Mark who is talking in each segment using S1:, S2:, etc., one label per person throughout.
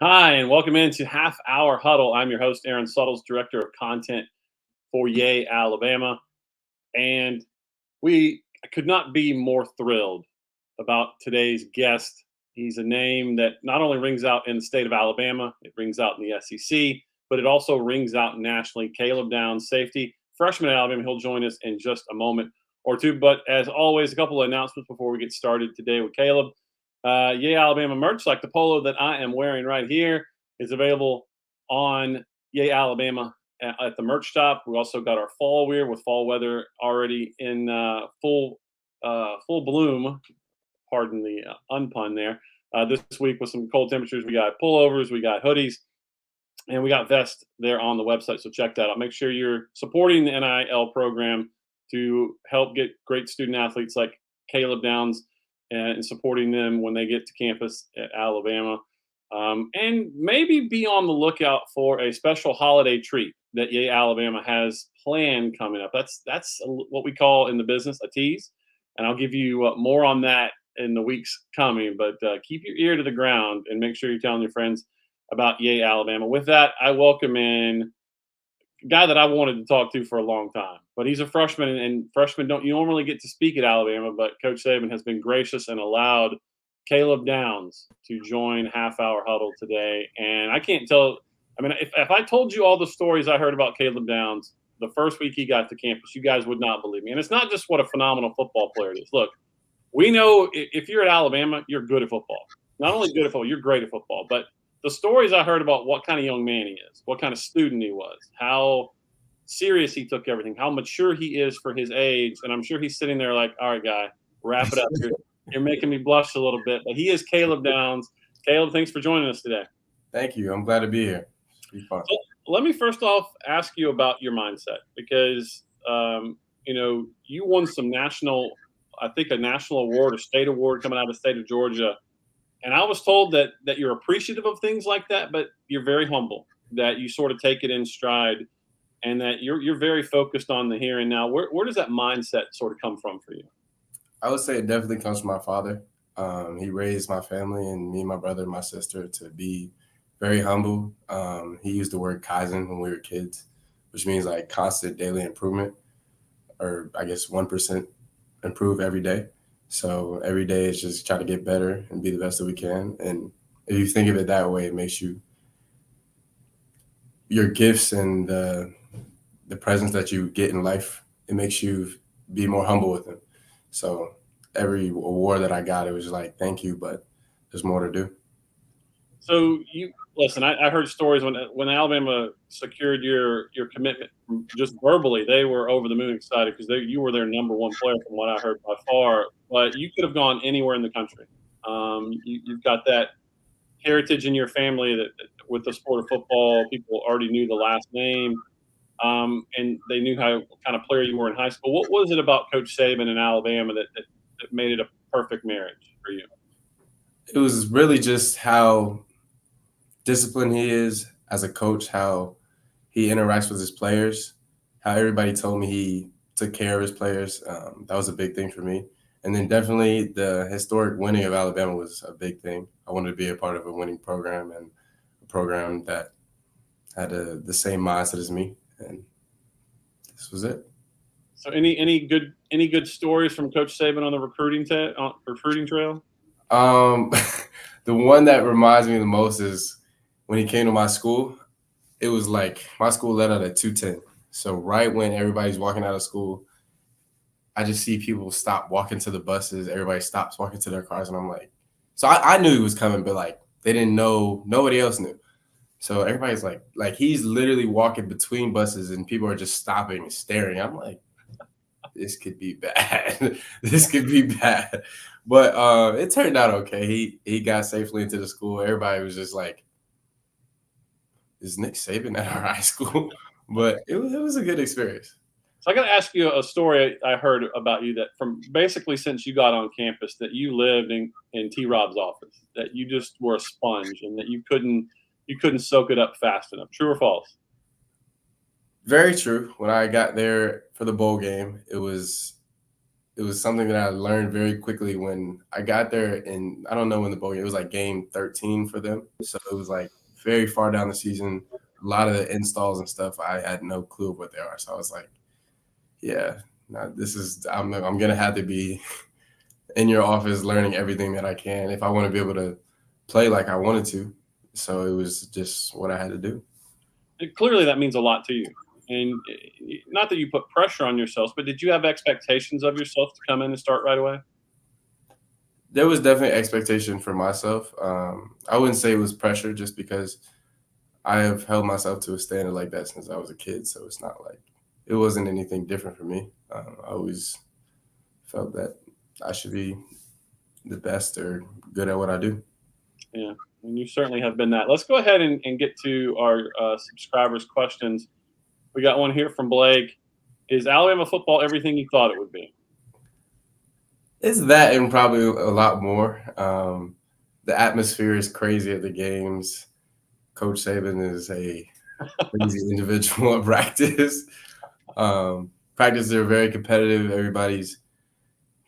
S1: Hi, and welcome into Half Hour Huddle. I'm your host, Aaron Suttles, Director of Content for Yay, Alabama. And we could not be more thrilled about today's guest. He's a name that not only rings out in the state of Alabama, it rings out in the SEC, but it also rings out nationally. Caleb Downs, safety, freshman at Alabama. He'll join us in just a moment or two. But as always, a couple of announcements before we get started today with Caleb. Yay Alabama merch, like the polo that I am wearing right here, is available on Yay Alabama at the merch shop. We also got our fall wear with fall weather already in full bloom. Pardon the unpun there. This week with some cold temperatures, we got pullovers, we got hoodies, and we got vests there on the website. So check that out. Make sure you're supporting the NIL program to help get great student athletes like Caleb Downs and supporting them when they get to campus at Alabama. And maybe be on the lookout for a special holiday treat that Yay Alabama has planned coming up. That's what we call in the business a tease, and I'll give you more on that in the weeks coming. But keep your ear to the ground and make sure you're telling your friends about Yay Alabama. With that, I welcome in a guy that I wanted to talk to for a long time, but he's a freshman, and freshmen don't you normally get to speak at Alabama. But Coach Saban has been gracious and allowed Caleb Downs to join Half Hour Huddle today. And I can't tell. I mean, if I told you all the stories I heard about Caleb Downs the first week he got to campus, you guys would not believe me. And it's not just what a phenomenal football player it is. Look, we know if you're at Alabama, you're good at football. Not only good at football, you're great at football. But the stories I heard about what kind of young man he is, what kind of student he was, how serious he took everything, how mature he is for his age. And I'm sure he's sitting there like, all right, guy, wrap it up. You're making me blush a little bit. But he is Caleb Downs. Caleb, thanks for joining us today.
S2: Thank you. I'm glad to be here. Be fun.
S1: So let me first off ask you about your mindset because, you won some I think a national award, a state award coming out of the state of Georgia. And I was told that you're appreciative of things like that, but you're very humble, that you sort of take it in stride, and that you're very focused on the here and now. Where does that mindset sort of come from for you?
S2: I would say it definitely comes from my father. He raised my family and me, my brother, and my sister to be very humble. He used the word Kaizen when we were kids, which means like constant daily improvement, or I guess 1% improve every day. So every day is just try to get better and be the best that we can. And if you think of it that way, it makes your gifts and the presence that you get in life, it makes you be more humble with them. So every award that I got, it was like, thank you, but there's more to do.
S1: So you listen. I heard stories when Alabama secured your commitment just verbally. They were over the moon excited because you were their number one player from what I heard by far. But you could have gone anywhere in the country. You've got that heritage in your family that with the sport of football, people already knew the last name, and they knew what kind of player you were in high school. What was it about Coach Saban in Alabama that made it a perfect marriage for you?
S2: It was really just how disciplined he is as a coach, how he interacts with his players, how everybody told me he took care of his players. That was a big thing for me. And then definitely the historic winning of Alabama was a big thing. I wanted to be a part of a winning program and a program that had the same mindset as me. And this was it.
S1: So any good stories from Coach Saban on the recruiting trail?
S2: Um, the one that reminds me the most is when he came to my school. It was like my school let out at 2:10. So right when everybody's walking out of school, I just see people stop walking to the buses. Everybody stops walking to their cars, and I'm like, so I knew he was coming, but like they didn't know. Nobody else knew. So everybody's like he's literally walking between buses, and people are just stopping and staring. I'm like, this could be bad. This could be bad. But it turned out okay. He got safely into the school. Everybody was just like, is Nick Saban at our high school? But it was a good experience.
S1: So I got to ask you a story I heard about you that from basically since you got on campus that you lived in T. Rob's office, that you just were a sponge and that you couldn't soak it up fast enough. True or false?
S2: Very true. When I got there for the bowl game, it was it was something that I learned very quickly when I got there. And I don't know when the bowl game, it was like game 13 for them. So it was like very far down the season. A lot of the installs and stuff, I had no clue of what they are. So I was like, yeah, no, I'm going to have to be in your office learning everything that I can if I want to be able to play like I wanted to. So it was just what I had to do.
S1: And clearly, that means a lot to you. And not that you put pressure on yourself, but did you have expectations of yourself to come in and start right away?
S2: There was definitely expectation for myself. I wouldn't say it was pressure just because I have held myself to a standard like that since I was a kid. So it's not like it wasn't anything different for me. I always felt that I should be the best or good at what I do.
S1: Yeah, and you certainly have been that. Let's go ahead and get to our subscribers' questions. We got one here from Blake. Is Alabama football everything you thought it would be?
S2: It's that and probably a lot more. The atmosphere is crazy at the games. Coach Saban is a crazy individual at practice. Practices are very competitive. Everybody's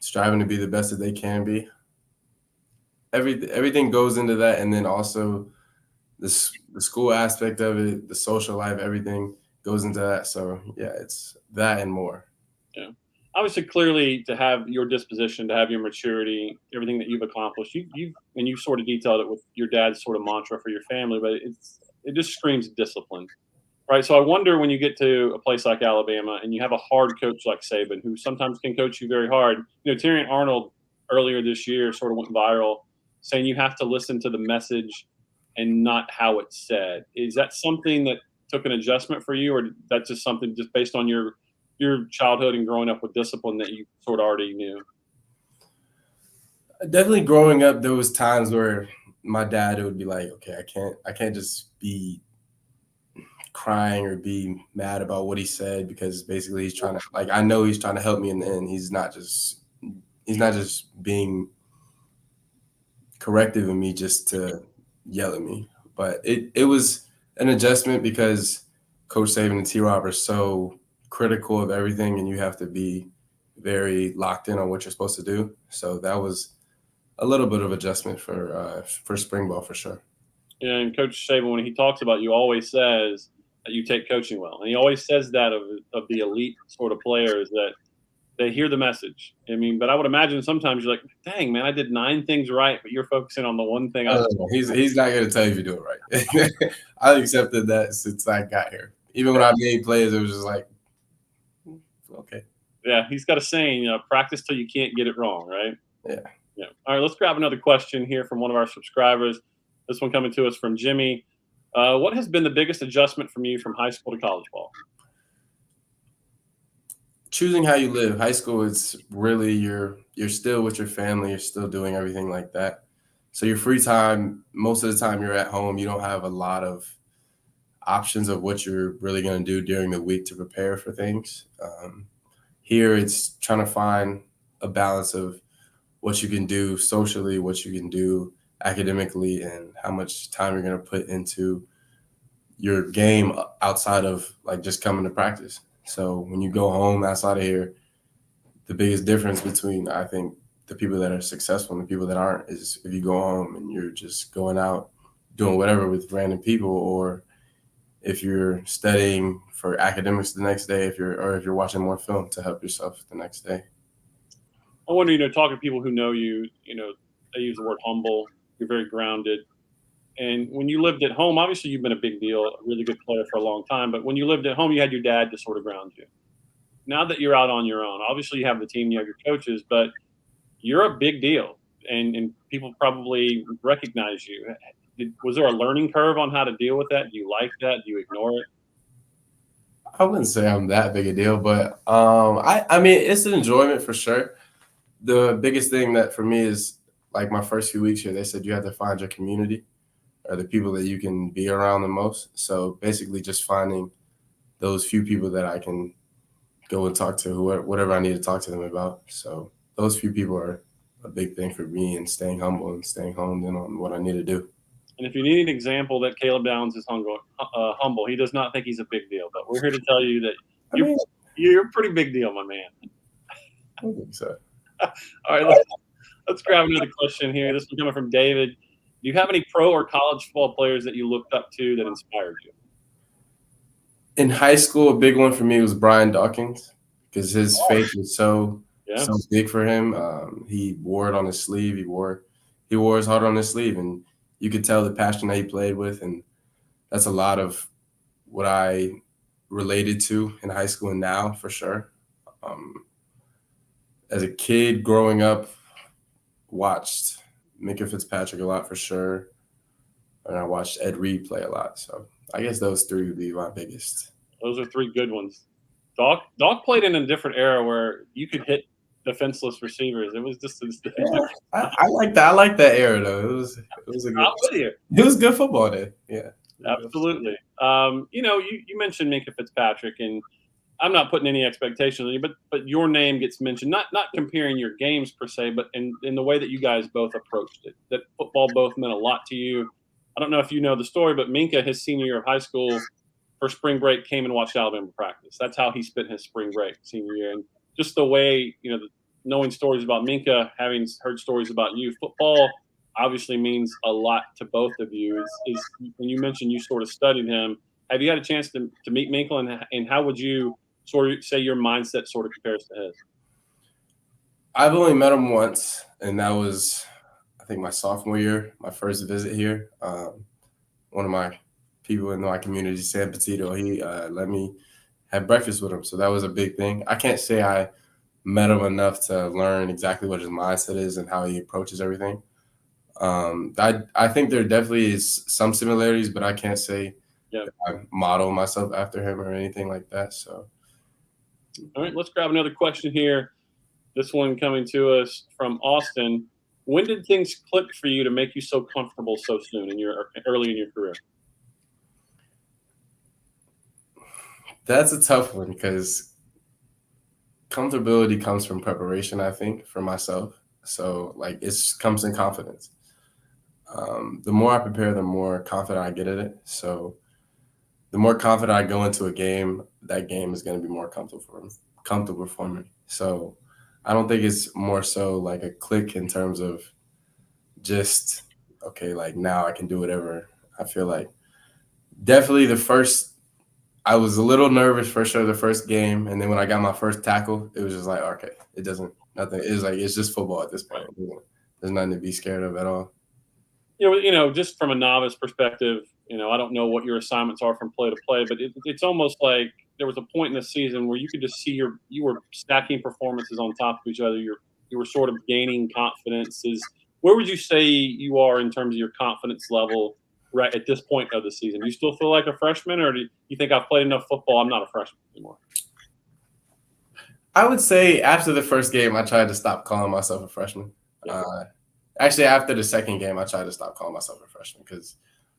S2: striving to be the best that they can be. Everything goes into that, and then also the school aspect of it, the social life, everything goes into that. So yeah, it's that and more.
S1: Yeah. Obviously, clearly, to have your disposition, to have your maturity, everything that you've accomplished, you've sort of detailed it with your dad's sort of mantra for your family, but it just screams discipline, right? So I wonder when you get to a place like Alabama and you have a hard coach like Saban, who sometimes can coach you very hard. Terry Arnold earlier this year sort of went viral, saying you have to listen to the message and not how it's said. Is that something that took an adjustment for you, or that's just something just based on your childhood and growing up with discipline that you sort of already knew?
S2: Definitely growing up, there was times where my dad would be like, "Okay, I can't just be crying or be mad about what he said because basically he's trying to like I know he's trying to help me in the end. He's not just being corrective in me just to yell at me. But it was an adjustment because Coach Saban and T Rob are so critical of everything, and you have to be very locked in on what you're supposed to do. So that was a little bit of adjustment for spring ball for sure.
S1: Yeah, and Coach Saban, when he talks about you, always says that you take coaching well, and he always says that of the elite sort of players that they hear the message. I mean, but I would imagine sometimes you're like, "Dang, man, I did 9 things right, but you're focusing on the one thing I."
S2: He's not going to tell you if you do it right. I've accepted that since I got here. Even when I made plays, it was just like, okay.
S1: Yeah, he's got a saying, practice till you can't get it wrong, right?
S2: Yeah.
S1: Yeah. All right, let's grab another question here from one of our subscribers. This one coming to us from Jimmy. What has been the biggest adjustment from you from high school to college ball?
S2: Choosing how you live. High school, it's really you're still with your family. You're still doing everything like that. So your free time, most of the time you're at home. You don't have a lot of options of what you're really going to do during the week to prepare for things. Here, it's trying to find a balance of what you can do socially, what you can do academically, and how much time you're going to put into your game outside of like just coming to practice. So when you go home outside of here, the biggest difference between I think the people that are successful and the people that aren't is if you go home and you're just going out doing whatever with random people, or if you're studying for academics the next day, if you're watching more film to help yourself the next day.
S1: I wonder, talking to people who know you, they use the word humble. You're very grounded. And when you lived at home, obviously you've been a big deal, a really good player for a long time. But when you lived at home, you had your dad to sort of ground you. Now that you're out on your own, obviously you have the team, you have your coaches, but you're a big deal. And people probably recognize you. Was there a learning curve on how to deal with that? Do you like that? Do you ignore it?
S2: I wouldn't say I'm that big a deal, but I mean it's an enjoyment for sure. The biggest thing that for me is like my first few weeks here, they said you have to find your community or the people that you can be around the most. So basically just finding those few people that I can go and talk to whatever I need to talk to them about. So those few people are a big thing for me, and staying humble and staying honed in on what I need to do.
S1: And if you need an example that Caleb Downs is humble, he does not think he's a big deal. But we're here to tell you that
S2: I mean,
S1: you're a pretty big deal, my man.
S2: I don't think so.
S1: All right, let's grab another question here. This one coming from David. Do you have any pro or college football players that you looked up to that inspired you?
S2: In high school, a big one for me was Brian Dawkins because his faith was so
S1: Yeah.
S2: big for him. He wore it on his sleeve. He wore his heart on his sleeve, and you could tell the passion that he played with, and that's a lot of what I related to in high school and now for sure. As a kid growing up, watched Minka Fitzpatrick a lot for sure, and I watched Ed Reed play a lot. So I guess those three would be my biggest.
S1: Those are three good ones. Doc played in a different era where you could hit defenseless receivers. It was just
S2: I like that. I like that era though. It was a good.
S1: I'm with you.
S2: It was good football then. Yeah,
S1: Absolutely. You mentioned Minka Fitzpatrick, and I'm not putting any expectations on you, but your name gets mentioned. Not comparing your games per se, but in the way that you guys both approached it. That football both meant a lot to you. I don't know if you know the story, but Minka, his senior year of high school, for spring break, came and watched Alabama practice. That's how he spent his spring break senior year. And just the way, knowing stories about Minka, having heard stories about you, football obviously means a lot to both of you. Is when you mentioned you sort of studied him, have you had a chance to meet Minka, and how would you sort of say your mindset sort of compares to his?
S2: I've only met him once, and that was, I think, my sophomore year, my first visit here. One of my people in my community, San Petito, he let me have breakfast with him. So that was a big thing. I can't say I met him enough to learn exactly what his mindset is and how he approaches everything. I think there definitely is some similarities, but I can't say I model myself after him or anything like that. So,
S1: all right, let's grab another question here. This one coming to us from Austin. When did things click for you to make you so comfortable so soon early in your career?
S2: That's a tough one because comfortability comes from preparation, I think, for myself. So, it comes in confidence. The more I prepare, the more confident I get at it. So, the more confident I go into a game, that game is going to be more comfortable for me. So, I don't think it's more so like a click in terms of just, okay, now I can do whatever. I feel like definitely I was a little nervous for sure the first game. And then when I got my first tackle, it was just like, okay, nothing. It's just football at this point. There's nothing to be scared of at all.
S1: Just from a novice perspective, I don't know what your assignments are from play to play, but it's almost like there was a point in the season where you could just see you were stacking performances on top of each other. You were sort of gaining confidence. Where would you say you are in terms of your confidence level right at this point of the season? Do you still feel like a freshman, or do you think I've played enough football, I'm not a freshman anymore?
S2: I would say after the first game, I tried to stop calling myself a freshman. Actually, after the second game, I tried to stop calling myself a freshman because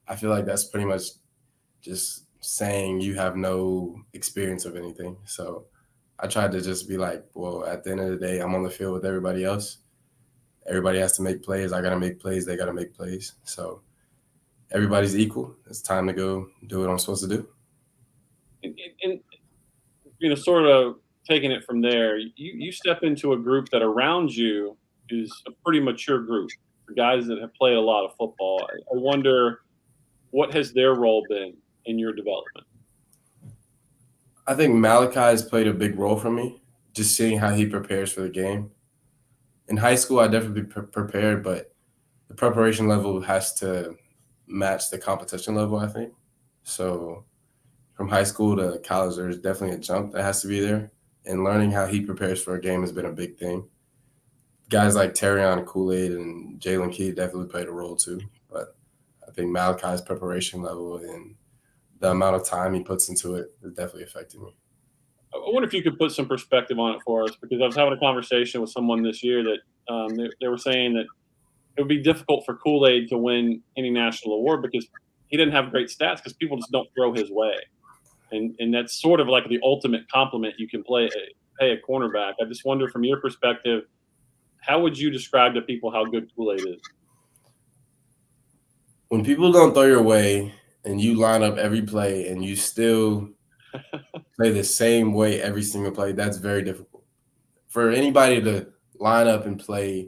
S2: I feel like that's pretty much just saying you have no experience of anything. So I tried to just be like, well, at the end of the day, I'm on the field with everybody else. Everybody has to make plays. I got to make plays. They got to make plays. So everybody's equal. It's time to go do what I'm supposed to do.
S1: And sort of taking it from there, you step into a group that around you is a pretty mature group, guys that have played a lot of football. I wonder, what has their role been in your development?
S2: I think Malachi has played a big role for me, just seeing how he prepares for the game. In high school, I definitely prepared, but the preparation level has to match the competition level, I think. So from high school to college, there's definitely a jump that has to be there. And learning how he prepares for a game has been a big thing. Guys like Terrion Kool-Aid and Jalen Key definitely played a role too. But I think Malachi's preparation level and the amount of time he puts into it is definitely affecting me.
S1: I wonder if you could put some perspective on it for us, because I was having a conversation with someone this year that they were saying that it would be difficult for Kool-Aid to win any national award because he didn't have great stats because people just don't throw his way. And that's sort of like the ultimate compliment you can pay a cornerback. I just wonder, from your perspective, how would you describe to people how good Kool-Aid is?
S2: When people don't throw your way and you line up every play and you still play the same way every single play, that's very difficult. for anybody to line up and play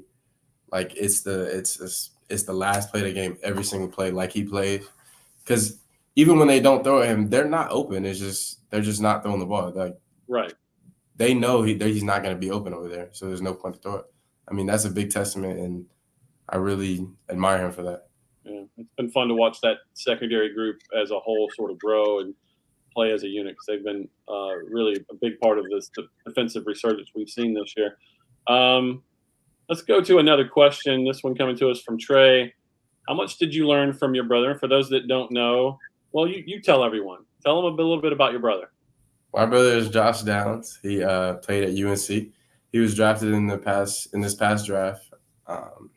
S2: like it's the last play of the game every single play like he played, because even when they don't throw at him, they're not open. It's just they're just not throwing the ball. Like
S1: Right.
S2: they know he's not going to be open over there, so there's no point to throw it. I mean, that's a big testament, and I really admire him for that.
S1: Yeah, it's been fun to watch that secondary group as a whole sort of grow and play as a unit because they've been really a big part of this defensive resurgence we've seen this year. Let's go to another question. This one coming to us from Trey. How much did you learn from your brother? For those that don't know, well, you tell everyone. Tell them a little bit about your brother.
S2: My brother is Josh Downs. He played at UNC. He was drafted in this past draft.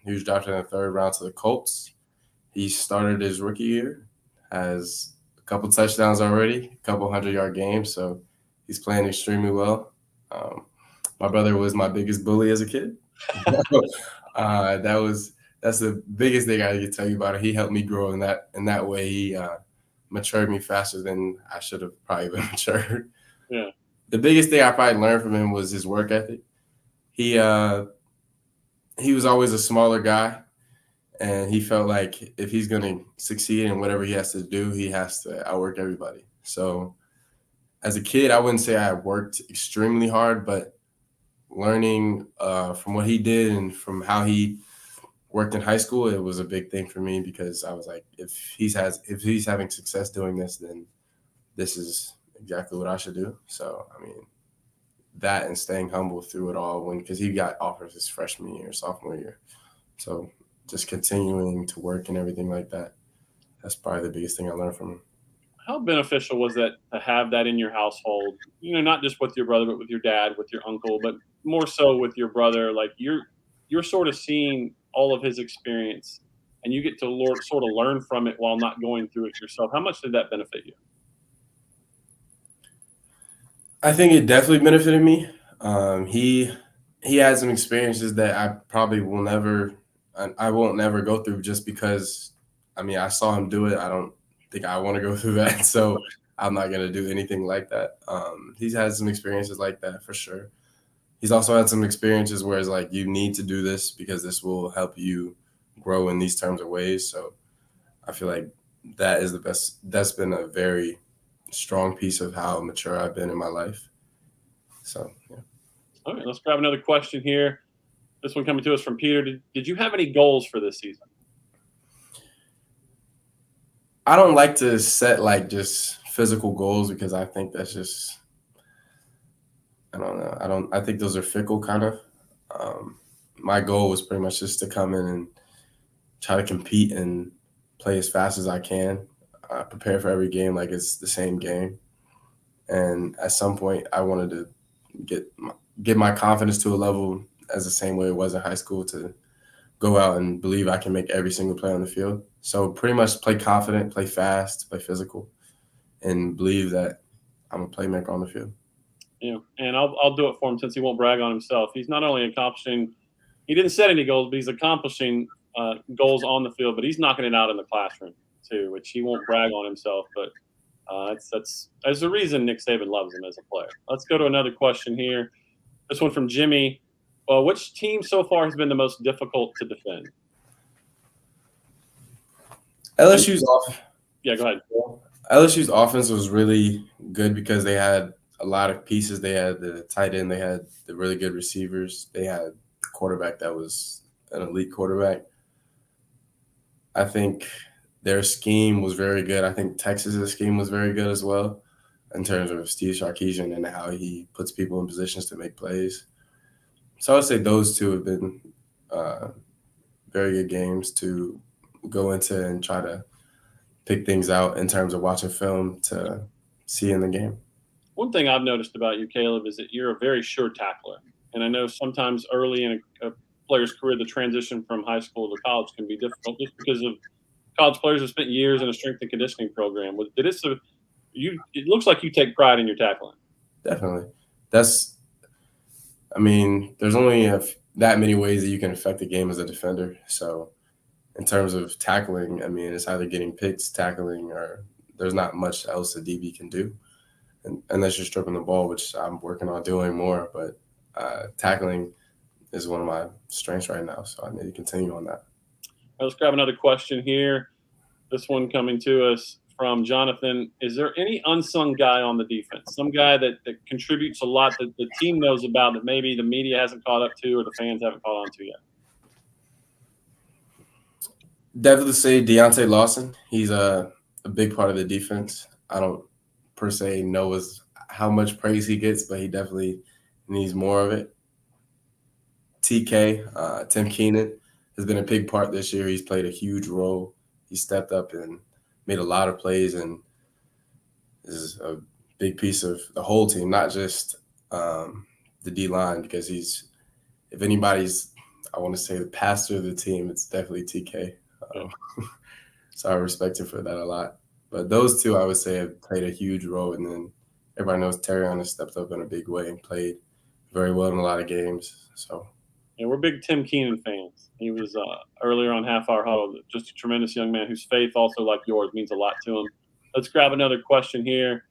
S2: He was drafted in the third round to the Colts. He started his rookie year, has a couple touchdowns already, a couple 100-yard games, so he's playing extremely well. My brother was my biggest bully as a kid. That's the biggest thing I can tell you about it. He helped me grow in that way. He matured me faster than I should have probably been matured.
S1: Yeah.
S2: The biggest thing I probably learned from him was his work ethic. He was always a smaller guy, and he felt like if he's going to succeed in whatever he has to do, he has to outwork everybody. So as a kid, I wouldn't say I worked extremely hard, but learning from what he did and from how he worked in high school, it was a big thing for me because I was like, if he's having success doing this, then this is exactly what I should do. So, I mean, that and staying humble through it all because he got offers his freshman year, sophomore year. So just continuing to work and everything like that. That's probably the biggest thing I learned from him.
S1: How beneficial was that to have that in your household? You know, not just with your brother, but with your dad, with your uncle, but more so with your brother. Like you're sort of seeing all of his experience, and you get to sort of learn from it while not going through it yourself. How much did that benefit you?
S2: I think it definitely benefited me. He had some experiences that I probably I won't never go through just because, I mean, I saw him do it. I don't think I want to go through that. So I'm not going to do anything like that. He's had some experiences like that for sure. He's also had some experiences where it's like, you need to do this because this will help you grow in these terms of ways. So I feel like that is the best. That's been a very strong piece of how mature I've been in my life. So, yeah.
S1: All right, let's grab another question here. This one coming to us from Peter. Did you have any goals for this season?
S2: I don't like to set like just physical goals because I think that's just, I don't know. I think those are fickle kind of. My goal was pretty much just to come in and try to compete and play as fast as I can, prepare for every game like it's the same game. And at some point I wanted to get my confidence to a level as the same way it was in high school to go out and believe I can make every single play on the field. So pretty much play confident, play fast, play physical, and believe that I'm a playmaker on the field.
S1: Yeah, and I'll do it for him since he won't brag on himself. He's not only accomplishing, he didn't set any goals, but he's accomplishing goals on the field, but he's knocking it out in the classroom too, which he won't brag on himself, but there's a reason Nick Saban loves him as a player. Let's go to another question here. This one from Jimmy. Which team so far has been the most difficult to defend?
S2: LSU's off.
S1: Yeah, go ahead.
S2: LSU's offense was really good because they had a lot of pieces. They had the tight end. They had the really good receivers. They had a quarterback that was an elite quarterback. I think their scheme was very good. I think Texas's scheme was very good as well in terms of Steve Sarkisian and how he puts people in positions to make plays. So I would say those two have been very good games to go into and try to pick things out in terms of watching film to see in the game.
S1: One thing I've noticed about you, Caleb, is that you're a very sure tackler. And I know sometimes early in a player's career, the transition from high school to college can be difficult just because of college players have spent years in a strength and conditioning program. It looks like you take pride in your tackling.
S2: Definitely. There's only that many ways that you can affect the game as a defender. So in terms of tackling, it's either getting picked, tackling, or there's not much else a DB can do unless you're stripping the ball, which I'm working on doing more. But tackling is one of my strengths right now, so I need to continue on that.
S1: Let's grab another question here. This one coming to us from Jonathan. Is there any unsung guy on the defense? Some guy that contributes a lot that the team knows about that maybe the media hasn't caught up to or the fans haven't caught on to yet?
S2: Definitely say Deontay Lawson. He's a big part of the defense. I don't per se know how much praise he gets, but he definitely needs more of it. TK, Tim Keenan, has been a big part this year. He's played a huge role. He stepped up and made a lot of plays, and is a big piece of the whole team, not just the D-line, because if anybody's, I want to say, the pastor of the team, it's definitely TK. So I respect him for that a lot. But those two, I would say, have played a huge role. And then everybody knows Terrion has stepped up in a big way and played very well in a lot of games. So,
S1: yeah, we're big Tim Keenan fans. He was earlier on Half Hour Huddle, just a tremendous young man whose faith, also like yours, means a lot to him. Let's grab another question here.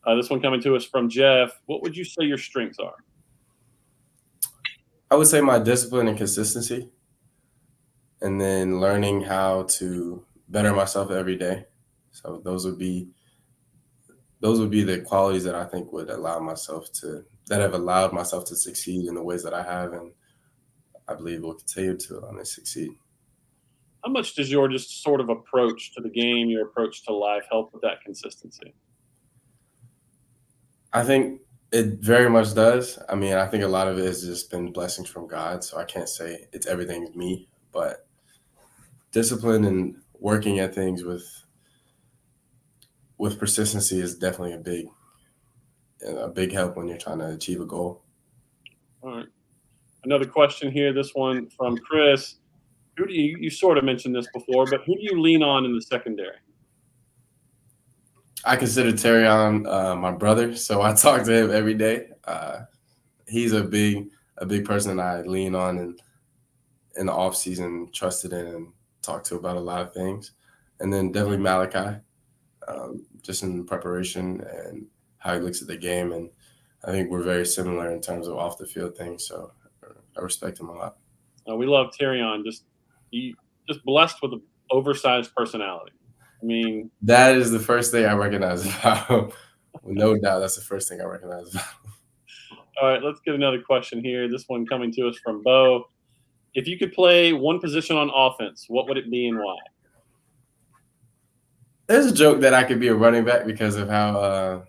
S1: This one coming to us from Jeff. What would you say your strengths are?
S2: I would say my discipline and consistency, and then learning how to better myself every day. So those would be the qualities that I think would have allowed myself to succeed in the ways that I have, and I believe will continue to allow me to succeed.
S1: How much does your just sort of approach to the game, your approach to life, help with that consistency?
S2: I think it very much does. I mean, I think a lot of it has just been blessings from God, so I can't say it's everything's me, but discipline and working at things with persistency is definitely a big help when you're trying to achieve a goal.
S1: All right. Another question here, this one from Chris. Who do you sort of mentioned this before, but who do you lean on in the secondary?
S2: I consider Terrion my brother, so I talk to him every day. He's a big person I lean on and in the off season, trusted in and talk to about a lot of things. And then definitely Malachi, just in preparation and how he looks at the game. And I think we're very similar in terms of off the field things. So I respect him a lot.
S1: We love Terrion. He just blessed with an oversized personality. I mean,
S2: that is the first thing I recognize about him. No doubt, that's the first thing I recognize about him.
S1: All right, let's get another question here. This one coming to us from Bo. If you could play one position on offense, what would it be and why?
S2: There's a joke that I could be a running back because of how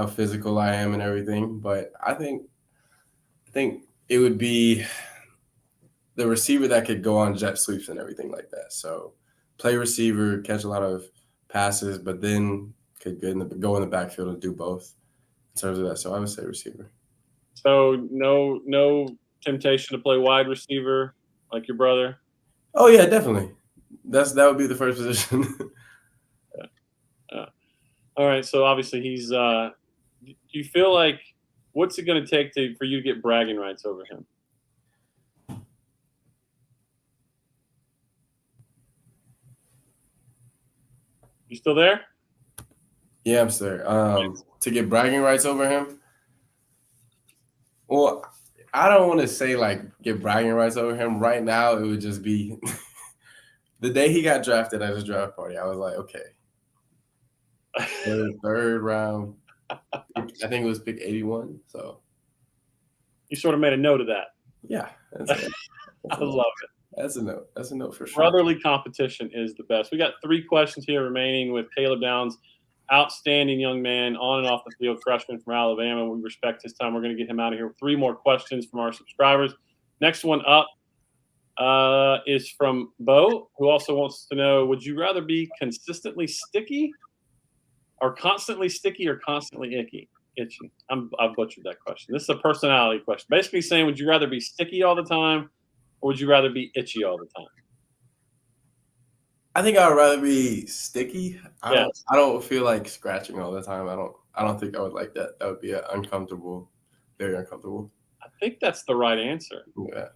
S2: physical I am and everything, but I think it would be the receiver that could go on jet sweeps and everything like that. So play receiver, catch a lot of passes, but then could go in the backfield and do both in terms of that. So I would say receiver.
S1: So no temptation to play wide receiver like your brother?
S2: Oh yeah, definitely. That would be the first position.
S1: Yeah. All right. So obviously he's. Do you feel like what's it going to take for you to get bragging rights over him? You still there?
S2: Yeah, I'm still there. To get bragging rights over him. Well, I don't want to say get bragging rights over him. Right now, it would just be the day he got drafted at his draft party. I was like, okay, third round. I think it was pick 81. So
S1: you sort of made a note of that.
S2: Yeah,
S1: I love it.
S2: That's a note. That's a note for sure.
S1: Brotherly competition is the best. We got 3 questions here remaining with Caleb Downs. Outstanding young man, on and off the field, freshman from Alabama. We respect his time. We're going to get him out of here. 3 more questions from our subscribers. Next one up is from Bo, who also wants to know, would you rather be consistently sticky or constantly itchy? I've butchered that question. This is a personality question. Basically saying, would you rather be sticky all the time or would you rather be itchy all the time?
S2: I think I would rather be sticky.
S1: Yes.
S2: I don't feel like scratching all the time. I don't think I would like that. That would be very uncomfortable.
S1: I think that's the right answer.
S2: Yeah.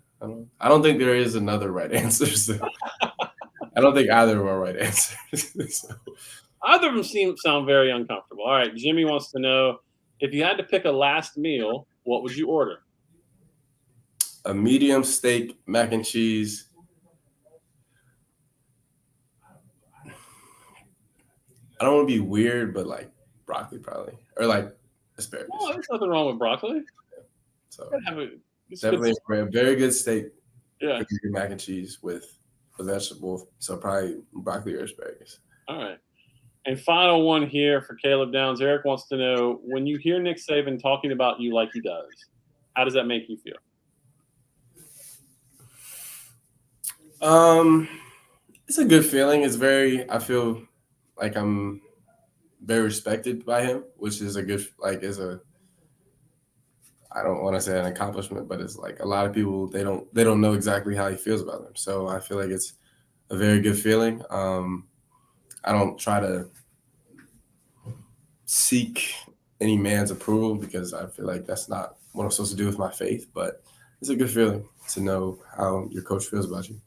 S2: I don't think there is another right answer. So I don't think either of them are right answers. So.
S1: Either of them sound very uncomfortable. All right, Jimmy wants to know, if you had to pick a last meal, what would you order?
S2: a medium steak mac and cheese. I don't want to be weird, but like broccoli probably, or like asparagus.
S1: Oh, there's nothing wrong with broccoli.
S2: So
S1: It's
S2: definitely
S1: good.
S2: a very good steak,
S1: Yeah.
S2: good mac and cheese with a vegetable. So probably broccoli or asparagus.
S1: All right. And final one here for Caleb Downs. Eric wants to know, when you hear Nick Saban talking about you like he does, how does that make you feel?
S2: It's a good feeling. I feel like I'm very respected by him, which is a good, I don't want to say an accomplishment, but it's like a lot of people, they don't know exactly how he feels about them. So I feel like it's a very good feeling. I don't try to seek any man's approval because I feel like that's not what I'm supposed to do with my faith, but it's a good feeling to know how your coach feels about you.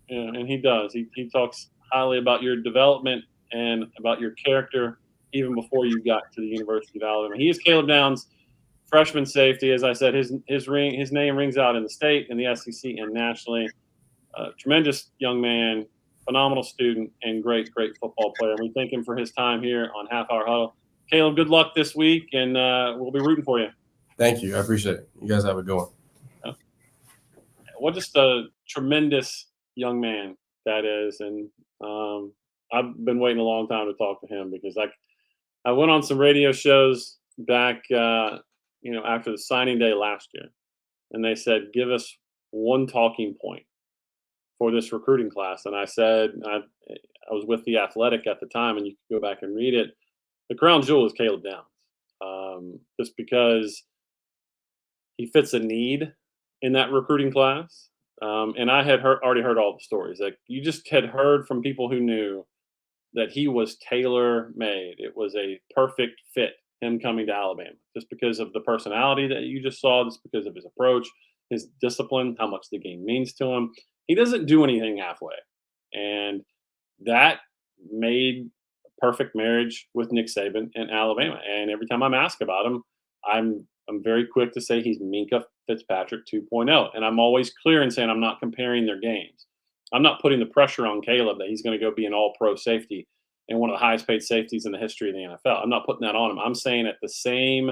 S1: Yeah, and he does. He talks highly about your development and about your character even before you got to the University of Alabama. He is Caleb Downs, freshman safety. As I said, his name rings out in the state, in the SEC, and nationally. Tremendous young man, phenomenal student, and great football player. And we thank him for his time here on Half Hour Huddle. Caleb, good luck this week, and we'll be rooting for you.
S2: Thank you. I appreciate it. You guys have a good one.
S1: What just a tremendous young man that is, and I've been waiting a long time to talk to him because I went on some radio shows back, after the signing day last year, and they said, give us one talking point for this recruiting class, and I said I was with the Athletic at the time, and you can go back and read it. The crown jewel is Caleb Downs, just because he fits a need in that recruiting class. And I had already heard all the stories. Like, you just had heard from people who knew that he was tailor made. It was a perfect fit, him coming to Alabama, just because of the personality that you just saw, just because of his approach, his discipline, how much the game means to him. He doesn't do anything halfway. And that made a perfect marriage with Nick Saban and Alabama. And every time I'm asked about him, I'm very quick to say he's Minka Fitzpatrick 2.0. And I'm always clear in saying I'm not comparing their games. I'm not putting the pressure on Caleb that he's going to go be an all-pro safety and one of the highest paid safeties in the history of the NFL. I'm not putting that on him. I'm saying at the same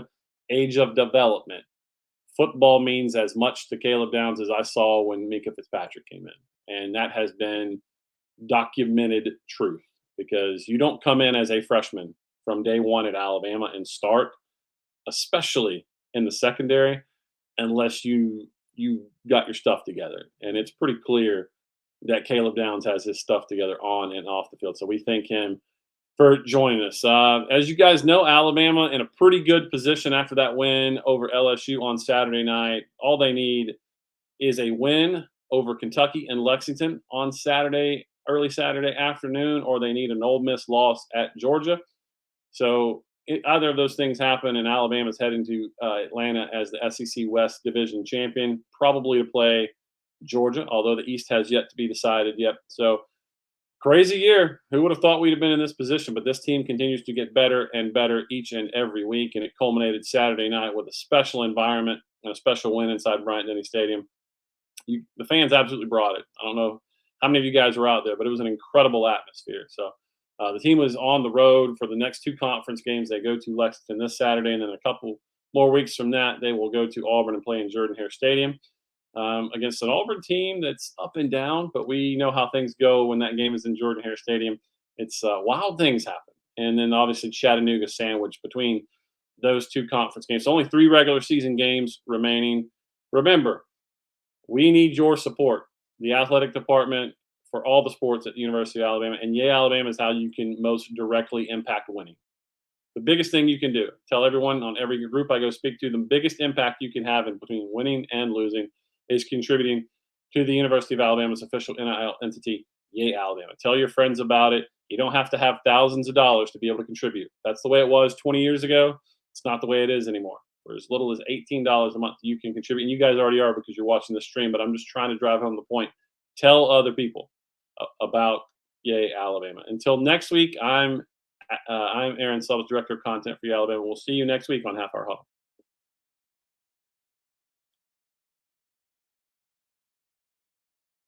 S1: age of development, football means as much to Caleb Downs as I saw when Minka Fitzpatrick came in. And that has been documented truth, because you don't come in as a freshman from day one at Alabama and start, especially in the secondary, unless you got your stuff together. And it's pretty clear that Caleb Downs has his stuff together on and off the field. So we thank him for joining us. As you guys know, Alabama in a pretty good position after that win over LSU on Saturday night. All they need is a win over Kentucky and Lexington on early Saturday afternoon, or they need an Ole Miss loss at Georgia. So either of those things happen, and Alabama's heading to Atlanta as the SEC West Division champion, probably to play Georgia, although the East has yet to be decided yet. So crazy year. Who would have thought we'd have been in this position? But this team continues to get better and better each and every week, and it culminated Saturday night with a special environment and a special win inside Bryant-Denny Stadium. The fans absolutely brought it. I don't know how many of you guys were out there, but it was an incredible atmosphere. So the team was on the road for the next two conference games. They go to Lexington this Saturday, and then a couple more weeks from that, they will go to Auburn and play in Jordan-Hare Stadium against an Auburn team that's up and down, but we know how things go when that game is in Jordan-Hare Stadium. It's wild things happen. And then obviously Chattanooga sandwiched between those two conference games. So only 3 regular season games remaining. Remember, we need your support, the athletic department, for all the sports at the University of Alabama. And Yay Alabama is how you can most directly impact winning. The biggest thing you can do, tell everyone on every group I go speak to, the biggest impact you can have in between winning and losing is contributing to the University of Alabama's official NIL entity, Yay Alabama. Tell your friends about it. You don't have to have thousands of dollars to be able to contribute. That's the way it was 20 years ago. It's not the way it is anymore. For as little as $18 a month, you can contribute. And you guys already are because you're watching the stream, but I'm just trying to drive home the point. Tell other people about Yay Alabama. Until next week, I'm Aaron Suttles, Director of Content for Yay Alabama. We'll see you next week on Half Hour Huddle.